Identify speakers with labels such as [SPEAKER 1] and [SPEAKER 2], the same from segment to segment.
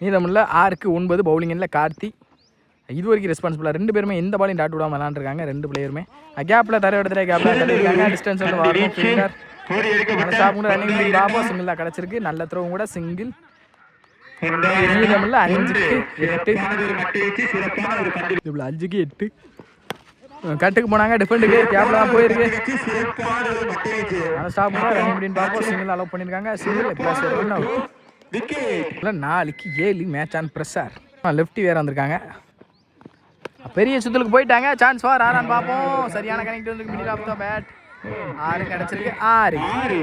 [SPEAKER 1] மீதமுள்ள 6க்கு 9 பவுலிங்கில் கார்த்தி இது வரைக்கும் ரெஸ்பான்சிபிளாக 2 பேருமே எந்த பாலையும் டாட் விடாமல் விளாண்டுருக்காங்க 2 பிளேயருமே கேப்பில் தர இடத்துல கேப்பில் தள்ளியிருக்காங்க டிஸ்டன்ஸ் வந்து வரணும் ஃபிங்கர் ஸ்டாப் கூட ரன்னிங் பாபா சிங்கிள் தான் கிடச்சிருக்கு நல்ல த்ரோவும் கூட சிங்கிள் மீதமுள்ள 5க்கு 8 இவ்வளோ 5க்கு 8 கட்டுக்கு போனாங்க டிஃபெண்டுக்கு கேப்பில் தான் போயிருக்கு ஸ்டாப் கூட ரன்னிங் அப்படின்னு பார்ப்போம் சிங்கிள் அலோவ் பண்ணியிருக்காங்க சிங்கிள் ப்ளஸ் 4க்கு 7 மேட்ச் ஆன் ப்ரெஷர் லெஃப்டி வேறு வந்திருக்காங்க பெரிய சுற்றுலுக்கு போயிட்டாங்க சான்ஸ் ஃபார் ஆறான்னு பார்ப்போம் சரியான கனெக்ட் வந்து மிடில் ஆஃப் த பேட் 6 கிடச்சிருக்கு 6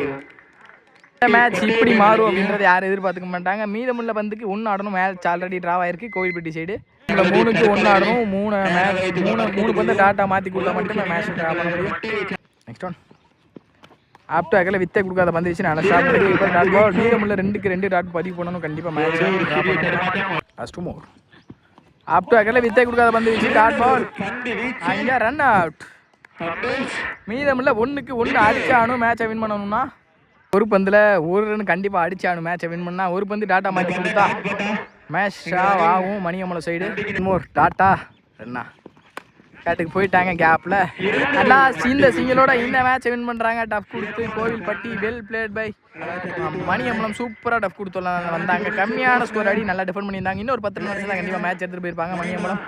[SPEAKER 1] மேட்ச் இப்படி மாறும் அப்படின்றத யாரும் எதிர்பார்த்துக்க மாட்டாங்க மீதமுள்ள பந்துக்கு 1 ஆடணும் மேட்ச் ஆல்ரெடி ட்ராவ் ஆயிருக்கு கோவில்பட்டி சைடு 3க்கு 1 ஆடணும் 3 பந்து டாட்டா மாற்றி கொடுத்தா மட்டுமே மேட்ச் ட்ரா பண்ண முடியும் நெக்ஸ்ட் ஒன் ஆப்டோ அகல வித்தை கொடுக்காத பந்து வச்சு நல்லா ஸ்டார்ட் பண்ணி டாட் பால் மீதமுள்ள 2க்கு 2 டாட் பதிவு பண்ணணும் கண்டிப்பாக மேட்ச் ஃபஸ்ட்டு மோர் ஆப்டோ அகல வித்தை கொடுக்காத பந்து வச்சு டாட் பால் அங்கே ரன் அவுட் மீதமுள்ள 1க்கு 1 அடிச்சானும் மேட்சை வின் பண்ணணும்னா ஒரு பந்தில் ஒரு ரன் கண்டிப்பாக அடிச்சானும் மேட்சை வின் பண்ணால் ஒரு பந்து டாட்டா மாற்றி கொடுத்தா மேட்ச் ஷாவ் ஆகும் மணியம்மலை சைடு மோர் டாட்டா ரன்னா கேட்டுக்கு போயிட்டாங்க கேப்பில் லாஸ்ட் இந்த சிங்கிளோட இந்த மேட்சை வின் பண்ணுறாங்க டஃப் கொடுத்து Kovilpatti well plate by Maniyambalam சூப்பராக டஃப் கொடுத்து வந்தாங்க கம்மியான ஸ்கோர் அடி நல்லா டிஃபெண்ட் பண்ணியிருந்தாங்க இன்னொரு 10 நிமிஷம் தான் கண்டிப்பாக மேட்ச் எடுத்துகிட்டு போயிருப்பாங்க மணியம்பலம்